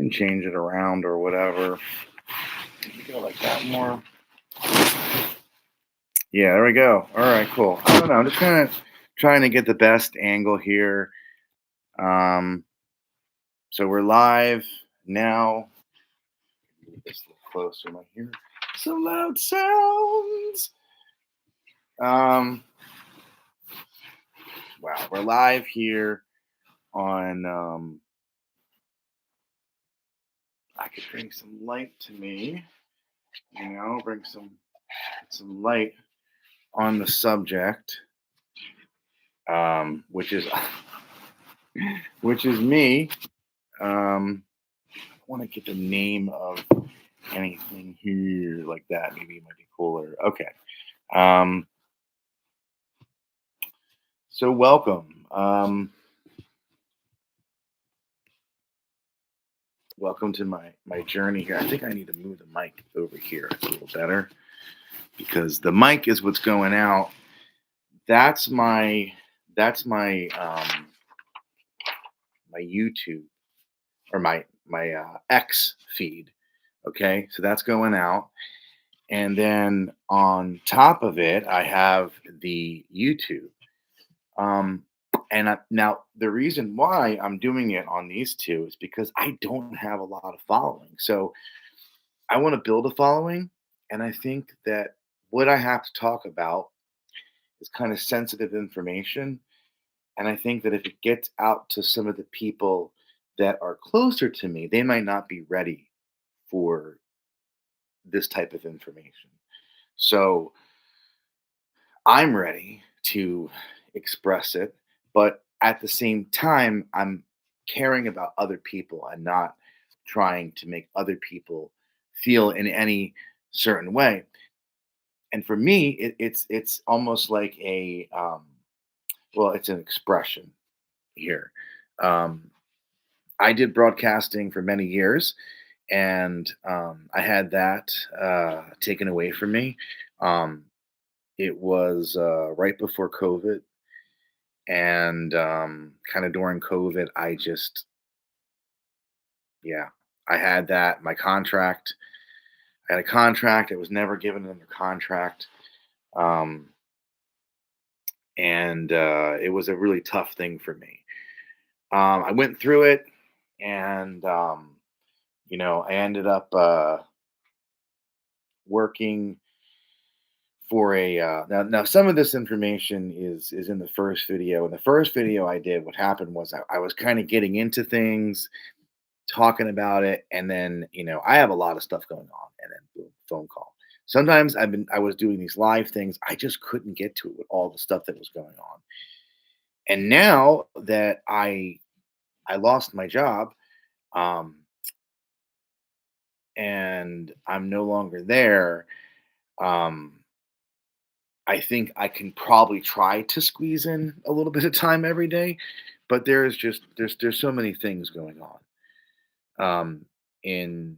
can change it around or whatever. Maybe go like that more. Yeah, there we go. All right, cool. I don't know. I'm just kind of trying to get the best angle here. Um, so we're live now. Move this a little closer. Am I hear some loud sounds? Um, wow, we're live here on. I could bring some light to me. Bring some light on the subject, which is which is me. I want to get the name of anything here like that. Maybe it might be cooler. Okay. Um, so welcome. Welcome to my journey here. I think I need to move the mic over here. It's a little better because the mic is what's going out. That's my YouTube or my X feed. Okay, so that's going out, and then on top of it, I have the YouTube. Um, now the reason why I'm doing it on these two is because I don't have a lot of following. So I want to build a following, and I think that what I have to talk about is kind of sensitive information. And I think that if it gets out to some of the people that are closer to me, they might not be ready for this type of information. So I'm ready to express it, but at the same time, I'm caring about other people and not trying to make other people feel in any certain way. And for me, it's almost like well, it's an expression here. Um, I did broadcasting for many years, and I had that taken away from me. Um, it was right before COVID, and kind of during COVID, yeah, I had that. My contract, I had a contract. It was never given under contract, um, and it was a really tough thing for me. I went through it, and I ended up working for a now some of this information is in the first video. In the first video I did, what happened was I was kind of getting into things, talking about it, and then I have a lot of stuff going on, and then boom, phone call. Sometimes I was doing these live things, I just couldn't get to it with all the stuff that was going on. And now that I lost my job, um, and I'm no longer there, um, I think I can probably try to squeeze in a little bit of time every day, but there's so many things going on um, in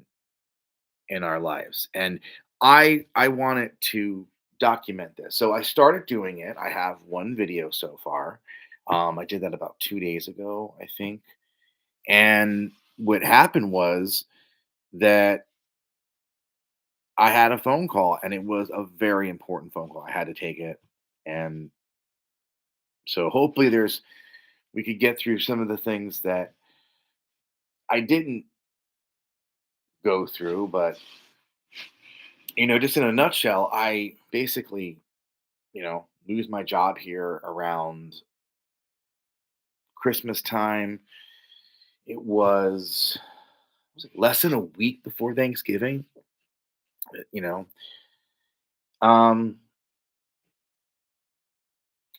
in our lives, and I wanted to document this. So I started doing it. I have one video so far. I did that about 2 days ago, I think. And what happened was that I had a phone call, and it was a very important phone call. I had to take it, and so hopefully there's we could get through some of the things that I didn't go through, but just in a nutshell, I basically, lose my job here around Christmas time. Was it less than a week before Thanksgiving, you know. Um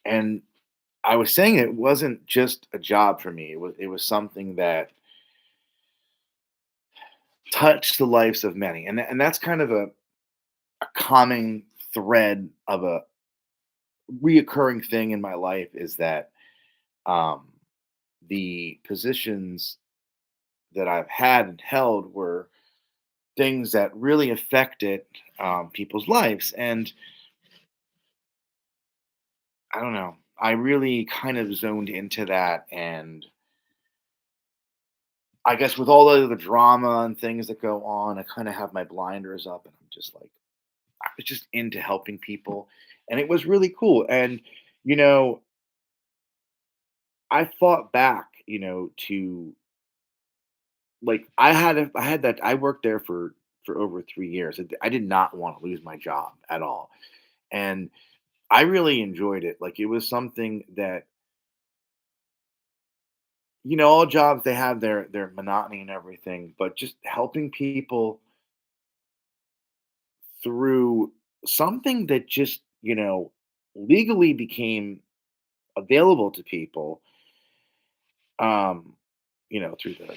and I was saying it wasn't just a job for me. It was something that touched the lives of many. And that's kind of a common thread of a reoccurring thing in my life is that um the positions that I've had and held were things that really affected people's lives. And I don't know, I really kind of zoned into that. And I guess with all of the drama and things that go on, I kind of have my blinders up, and I'm just like, I was just into helping people, and it was really cool. And you know, I fought back, to like I had that I worked there for over 3 years. I did not want to lose my job at all, and I really enjoyed it. Like it was something that all jobs they have their monotony and everything, but just helping people through something that just legally became available to people, um, through the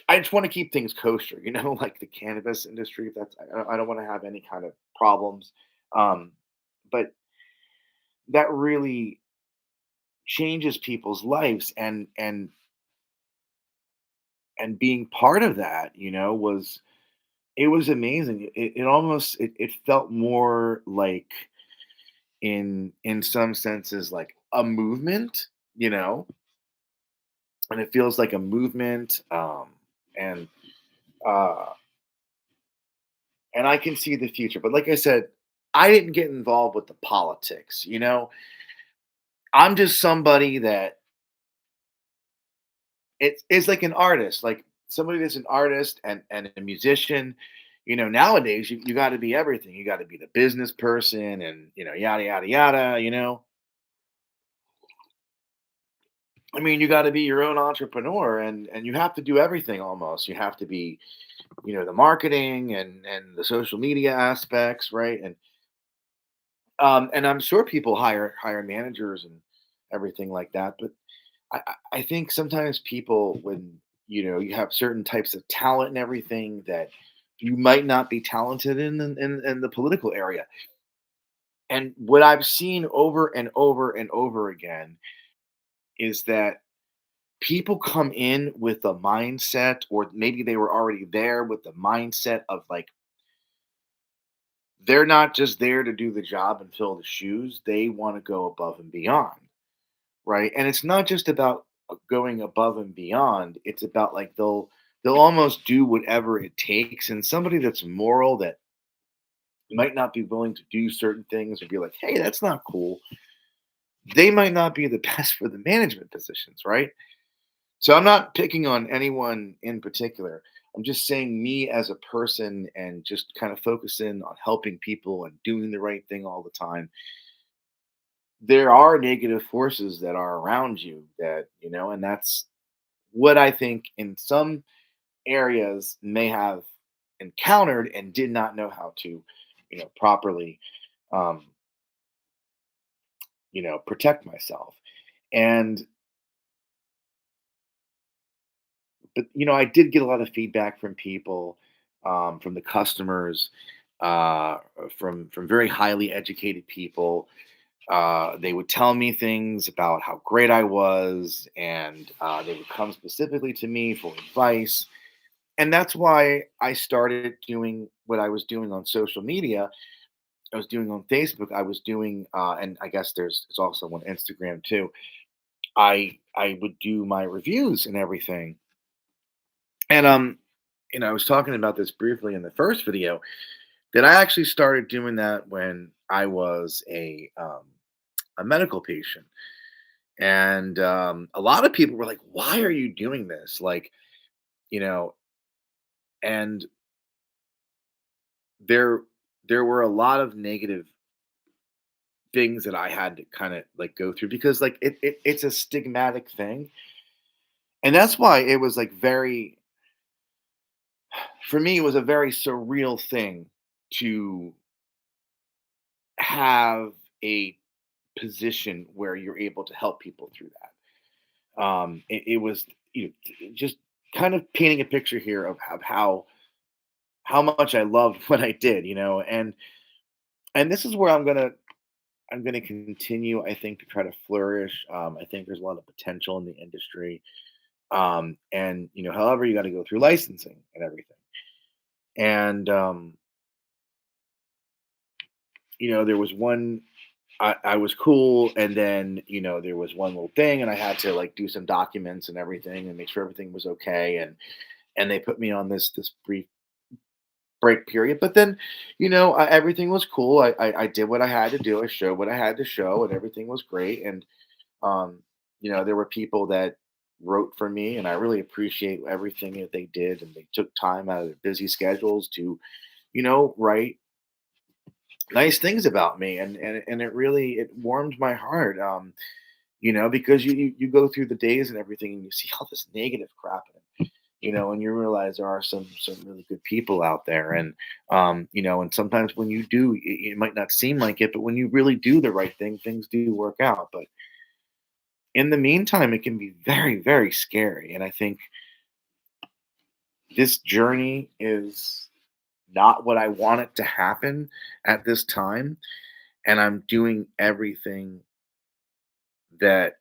I just want to keep things kosher, like the cannabis industry. If that's I don't want to have any kind of problems, um, but that really changes people's lives, and being part of that, was it was amazing. It almost it felt more like in some senses like a movement, you know, and it feels like a movement, and uh, and I can see the future. But like I said, I didn't get involved with the politics. I'm just somebody that it's like an artist, like somebody that's an artist and a musician. Nowadays you got to be everything. You got to be the business person, and yada yada yada. I mean, you got to be your own entrepreneur, and you have to do everything almost. You have to be, the marketing and the social media aspects, right? And I'm sure people hire managers and everything like that. But I think sometimes people, when you have certain types of talent and everything that you might not be talented in the political area. And what I've seen over and over and over again is that people come in with a mindset, or maybe they were already there with the mindset of like they're not just there to do the job and fill the shoes. They want to go above and beyond, right? And it's not just about going above and beyond. It's about like they'll almost do whatever it takes. And somebody that's moral, that might not be willing to do certain things or be like, hey, that's not cool. They might not be the best for the management positions, right? So I'm not picking on anyone in particular. I'm just saying me as a person, and just kind of focusing on helping people and doing the right thing all the time. There are negative forces that are around you, that, and that's what I think in some areas may have encountered and did not know how to, properly, um, protect myself. And but I did get a lot of feedback from people, from the customers, uh, from very highly educated people. They would tell me things about how great I was, and they would come specifically to me for advice. And that's why I started doing what I was doing on social media. I was doing on Facebook. I was doing, and I guess it's also on Instagram too. I would do my reviews and everything. And I was talking about this briefly in the first video, that I actually started doing that when I was a medical patient. And a lot of people were like, "Why are you doing this?" Like, you know, and there there were a lot of negative things that I had to kind of like go through, because like it's a stigmatic thing. And that's why it was like very for me, it was a very surreal thing to have a position where you're able to help people through that. It was, just kind of painting a picture here of how much I loved what I did, and this is where I'm gonna continue. I think, to try to flourish. I think there's a lot of potential in the industry, and however, you got to go through licensing and everything. And there was one. I was cool, and then there was one little thing, and I had to like do some documents and everything, and make sure everything was okay, and they put me on this brief break period. But then, everything was cool. I did what I had to do. I showed what I had to show, and everything was great. And um, there were people that wrote for me, and I really appreciate everything that they did, and they took time out of their busy schedules to, write nice things about me, and it warmed my heart. Because you go through the days and everything, and you see all this negative crap, and you realize there are some really good people out there. And sometimes when you do, it might not seem like it, but when you really do the right thing, things do work out. But in the meantime, it can be very, very scary. And I think this journey is not what I want it to happen at this time. And I'm doing everything that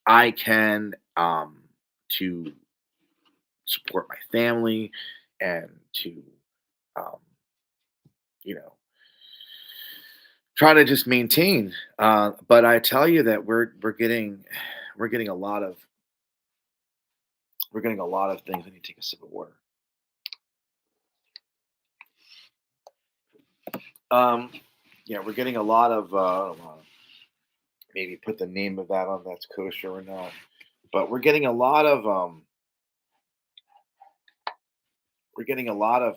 I can, to support my family, and to, um, you know, try to just maintain. But I tell you that we're getting a lot of we're getting a lot of things. I need to take a sip of water. Um, yeah, we're getting a lot of. I don't know, maybe put the name of that on that's kosher or not. But we're getting a lot of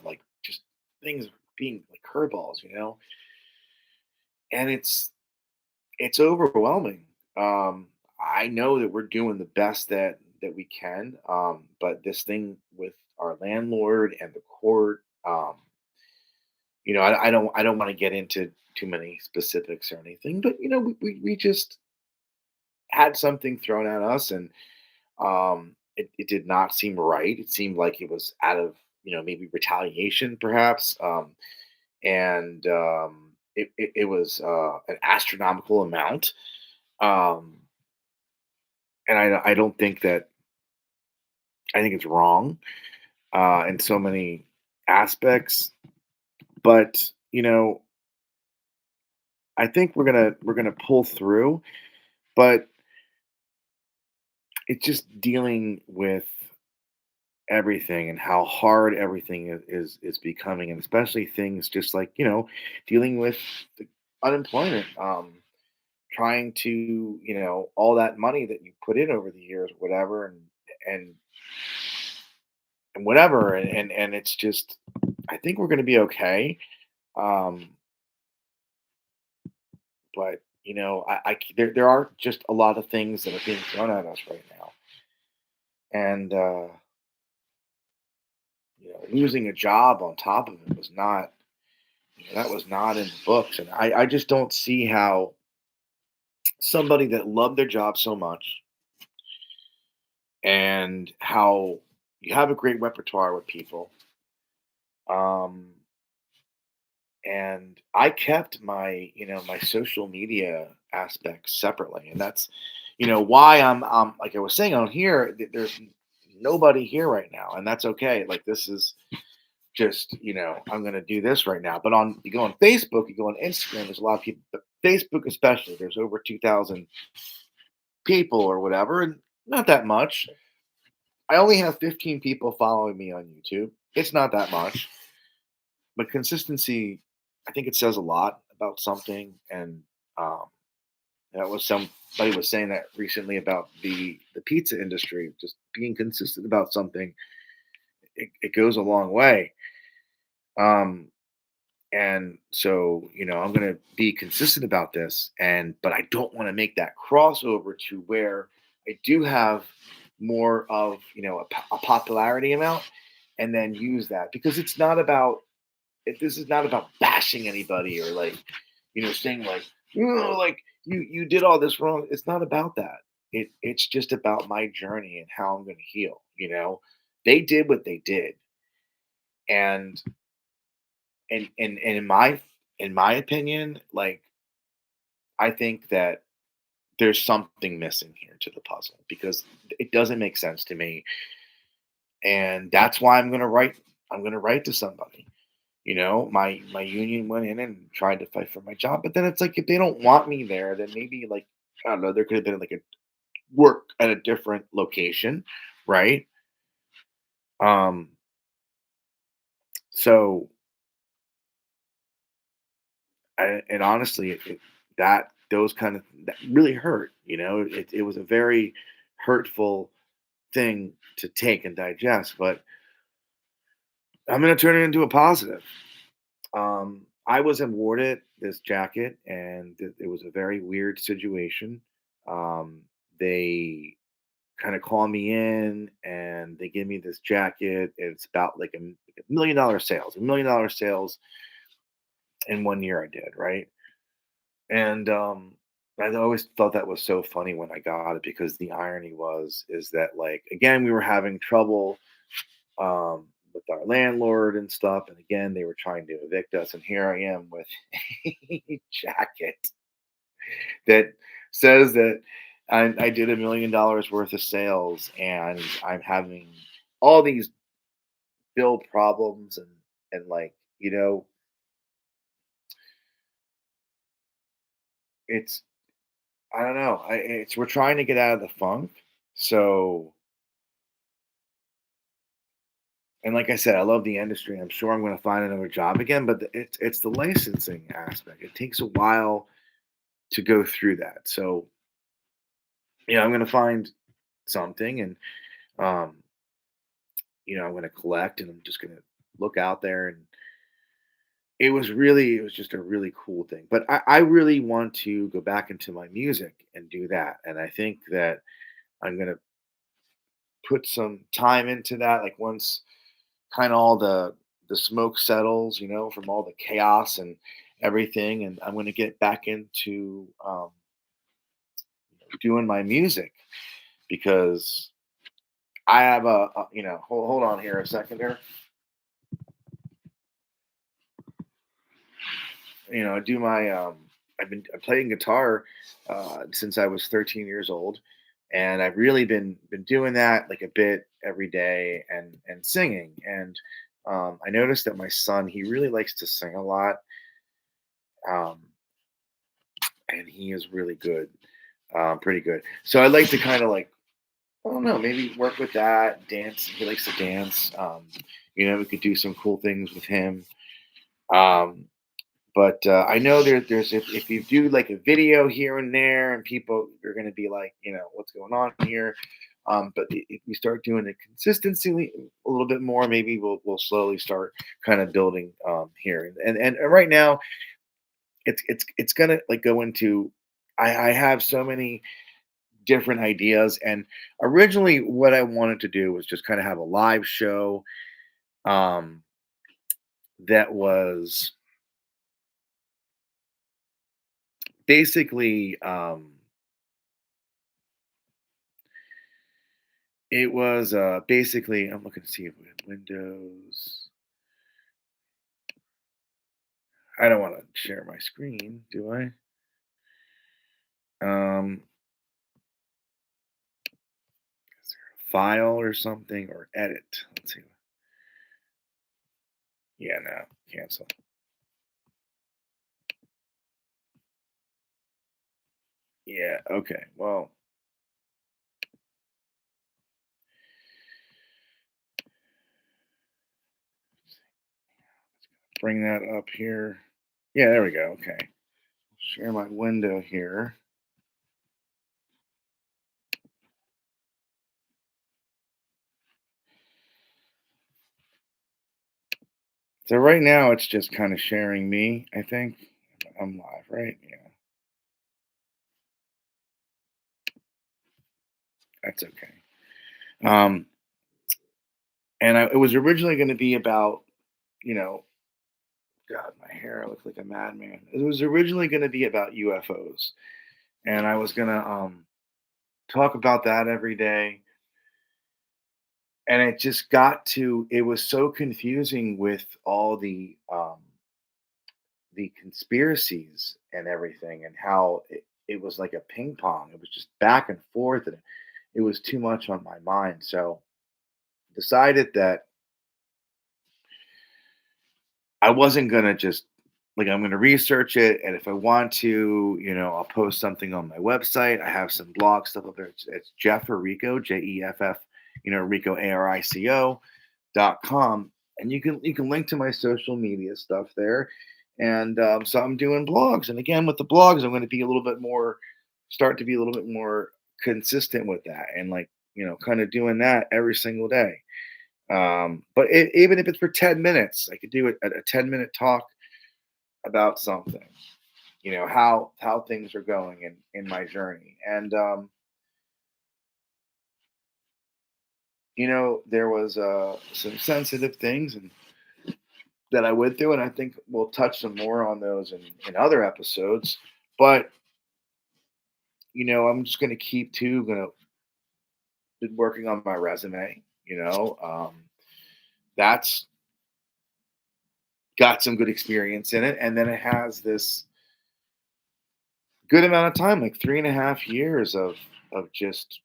like just things being like curveballs, and it's overwhelming. I know that we're doing the best that we can, but this thing with our landlord and the court, I don't want to get into too many specifics or anything, but we just had something thrown at us, and it did not seem right. It seemed like it was out of maybe retaliation, perhaps, and it was an astronomical amount. Um, and I don't think that I think it's wrong in so many aspects. But I think we're gonna pull through. But it's just dealing with everything and how hard everything is becoming, and especially things just like dealing with the unemployment, trying to all that money that you put in over the years, whatever, and and whatever, and it's just I think we're going to be okay. um but there are just a lot of things that are being thrown at us right now, and losing a job on top of it was not that was not in the books. And I just don't see how somebody that loved their job so much, and how you have a great repertoire with people, um and I kept my social media aspects separately, and that's why I'm like I was saying on here, there's nobody here right now, and that's okay. Like, this is just I'm gonna do this right now. But on you go on Facebook, you go on Instagram, there's a lot of people, but Facebook especially, there's over 2,000 people or whatever, and not that much. I only have 15 people following me on YouTube. It's not that much, but consistency, I think it says a lot about something. And um, that was somebody was saying that recently about the pizza industry, just being consistent about something. It goes a long way. Um, and so I'm going to be consistent about this, but I don't want to make that crossover to where I do have more of a popularity amount, and then use that, because it's not about this is not about bashing anybody, or like saying like like you did all this wrong. It's not about that. It's just about my journey and how I'm going to heal. They did what they did, and and in my opinion, like, I think that there's something missing here to the puzzle, because it doesn't make sense to me, and that's why I'm going to write to somebody. My union went in and tried to fight for my job, but then it's like if they don't want me there, then maybe like I don't know, there could have been like a work at a different location, right? Um, so and honestly, that those kind of that really hurt. It was a very hurtful thing to take and digest, but I'm going to turn it into a positive. I was awarded this jacket, and it was a very weird situation. They kind of call me in, and they give me this jacket. It's about like $1 million sales, $1 million sales in 1 year. I did right, and I always thought that was so funny when I got it because the irony was is that like again we were having trouble with our landlord and stuff. And again, they were trying to evict us. And here I am with a jacket that says that I did $1 million worth of sales, and I'm having all these bill problems and like it's I don't know. It's we're trying to get out of the funk. So and like I said, I love the industry. I'm sure I'm going to find another job again, but it's the licensing aspect. It takes a while to go through that. So I'm going to find something, and um, I'm going to collect, and I'm just going to look out there. And it was just a really cool thing. But I really want to go back into my music and do that. And I think that I'm going to put some time into that. Like once kind of all the smoke settles, from all the chaos and everything, and I'm going to get back into doing my music because I have hold on here a second here. I do my I'm playing guitar since I was 13 years old, and I've really been doing that like a bit every day and singing. And I noticed that my son he really likes to sing a lot, um, and he is really good, pretty good. So I'd like to kind of like I don't know, maybe work with that, dance. He likes to dance. We could do some cool things with him. Um, But I know there's if you do like a video here and there, and people are going to be like, what's going on here? But if we start doing it consistently a little bit more, maybe we'll slowly start kind of building here. And right now, it's gonna like go into. I have so many different ideas, and originally what I wanted to do was just kind of have a live show um, that was basically. It was, basically I'm looking to see if we have Windows. I don't wanna share my screen, do I? Um, is there a file or something or edit? Let's see. Yeah, no, cancel. Yeah, okay, well, bring that up here. Yeah, there we go, okay. Share my window here. So right now, it's just kinda sharing me, I think. I'm live, right? Yeah, that's okay. Um, and it was originally gonna be about, you know God, my hair, I look like a madman. It was originally going to be about UFOs, and I was going to talk about that every day. And it just got to it was so confusing with all the conspiracies and everything, and how it was like a ping pong. It was just back and forth, and it was too much on my mind. So decided that I wasn't gonna just like I'm gonna research it, and if I want to, I'll post something on my website. I have some blog stuff up there. It's Jeff Rico, Jeff, Rico Arico.com, and you can link to my social media stuff there. And so I'm doing blogs, and again with the blogs, I'm going to be a little bit more, start to be a little bit more consistent with that, and like kind of doing that every single day. But even if it's for 10 minutes, I could do it a 10-minute talk about something, how things are going in my journey. And, there was some sensitive things that I went through, and I think we'll touch some more on those in other episodes. But, I'm just going to keep going to been working on my resume, that's got some good experience in it. And then it has this good amount of time, like 3.5 years of just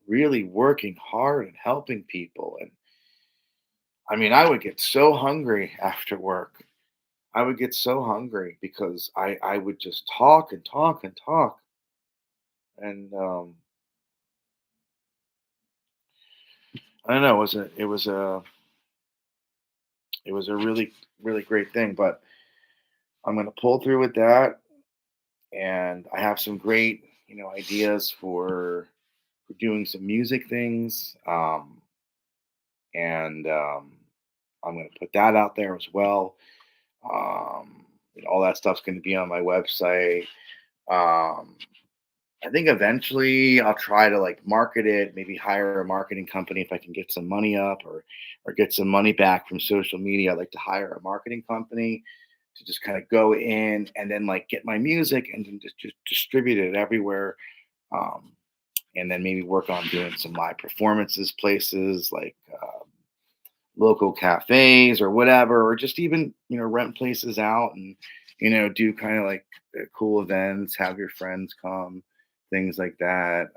really working hard and helping people. And I mean, I would get so hungry after work. I would get so hungry because I would just talk and talk and talk. And I don't know, it was a really really great thing. But I'm gonna pull through with that, and I have some great ideas for doing some music things. And I'm going to put that out there as well. All that stuff's going to be on my website. Um, I think eventually I'll try to like market it, maybe hire a marketing company if I can get some money up, or get some money back from social media. I'd like to hire a marketing company to just kind of go in and then like get my music and then just distribute it everywhere. Um, and then maybe work on doing some live performances places like local cafes or whatever, or just even rent places out and do kind of like cool events, have your friends come, things like that.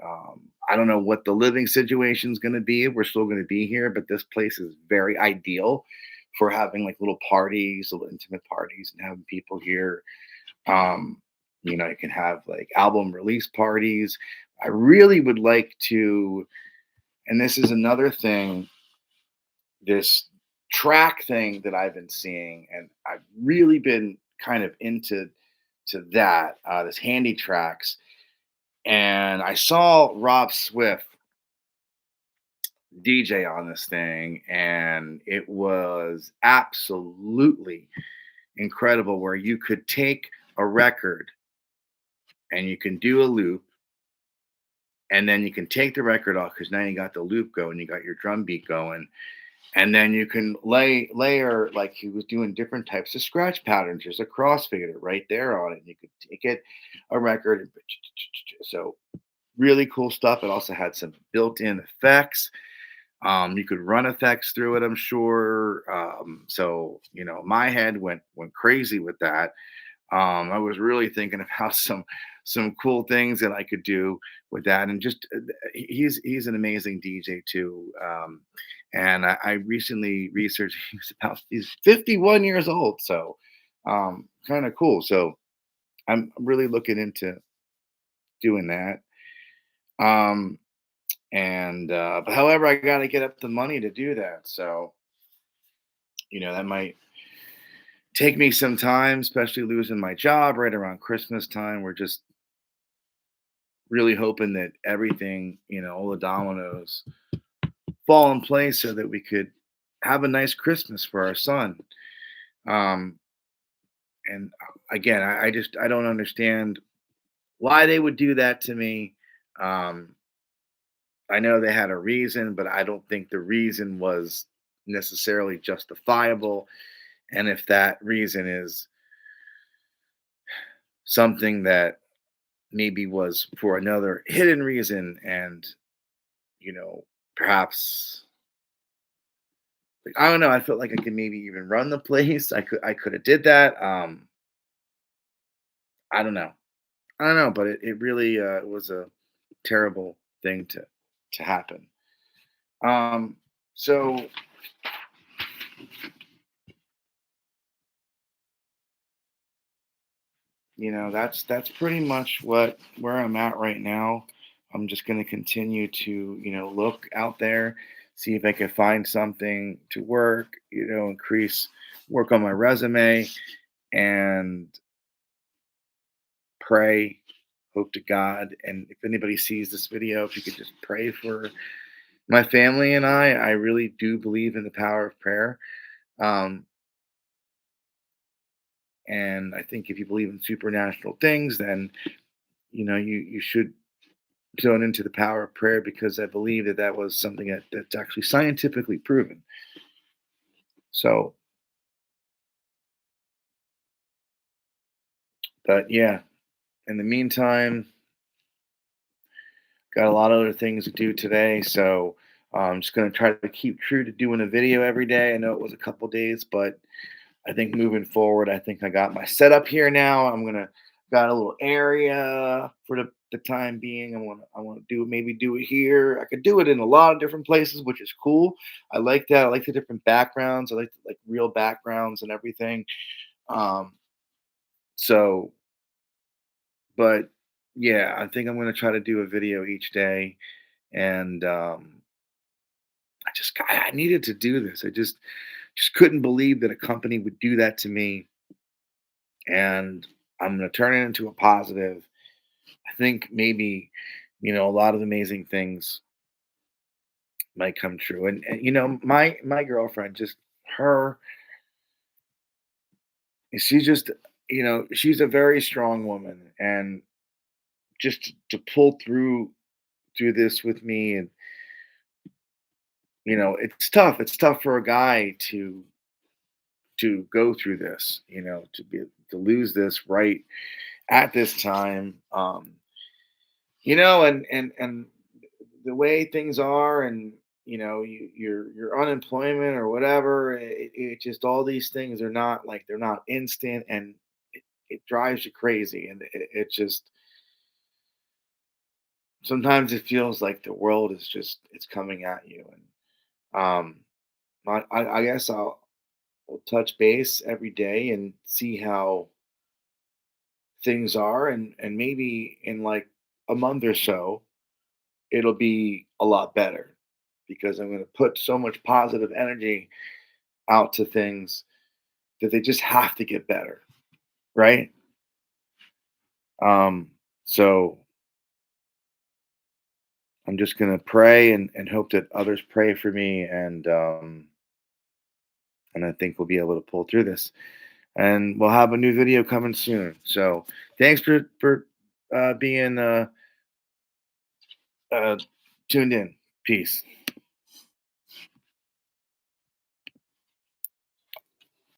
I don't know what the living situation is going to be. We're still going to be here, but this place is very ideal for having like little parties, little intimate parties, and having people here. um, you can have like album release parties. I really would like to, and this is another thing, this track thing that I've been seeing, and I've really been kind of into that, this handy tracks. And I saw Rob Swift DJ on this thing, and it was absolutely incredible. Where you could take a record and you can do a loop, and then you can take the record off because now you got the loop going, you got your drum beat going, and then you can layer like he was doing different types of scratch patterns. There's a crossfader right there on it. You could take it, a record, and so really cool stuff. It also had some built-in effects. You could run effects through it, I'm sure. So my head went crazy with that. I was really thinking about some cool things that I could do with that, and just he's an amazing DJ too. And I recently researched he's 51 years old, so kind of cool. So I'm really looking into doing that. Um, and but however, I got to get up the money to do that. So that might take me some time, especially losing my job right around Christmas time. We're just really hoping that everything, all the dominoes fall in place so that we could have a nice Christmas for our son. Um, and again, I don't understand why they would do that to me. Um, I know they had a reason, but I don't think the reason was necessarily justifiable. And if that reason is something that maybe was for another hidden reason, and perhaps, like, I don't know, I felt like I could maybe even run the place. I could have did that. I don't know. I don't know, but it really was a terrible thing to happen. Um so That's pretty much what where I'm at right now. I'm just going to continue to, look out there, see if I can find something to work, increase work on my resume and pray, hope to God. And if anybody sees this video, if you could just pray for my family and I really do believe in the power of prayer. Um, and I think if you believe in supernatural things, then you should zone into the power of prayer because I believe that that was something that's actually scientifically proven. So, but yeah, in the meantime, got a lot of other things to do today. So I'm just going to try to keep true to doing a video every day. I know it was a couple days, but I think moving forward, I think I got my setup here now. I'm gonna got a little area for the time being. I want to do it here. I could do it in a lot of different places, which is cool. I like that. I like the different backgrounds. I like real backgrounds and everything. Um, so, but yeah, I think I'm gonna try to do a video each day, and I needed to do this. I just couldn't believe that a company would do that to me, and I'm gonna turn it into a positive. I think maybe, a lot of amazing things might come true. And my girlfriend, just her, she's just, she's a very strong woman, and just to pull through this with me, and it's tough. It's tough for a guy to go through this, to lose this right at this time. And the way things are, and your unemployment or whatever, it just all these things are not like they're not instant, and it drives you crazy, and it just sometimes it feels like the world is just it's coming at you. And I guess I'll touch base every day and see how things are, and maybe in like a month or so it'll be a lot better because I'm going to put so much positive energy out to things that they just have to get better, right? Um, so I'm just going to pray and hope that others pray for me, and I think we'll be able to pull through this. And we'll have a new video coming soon. So thanks for being uh, tuned in. Peace.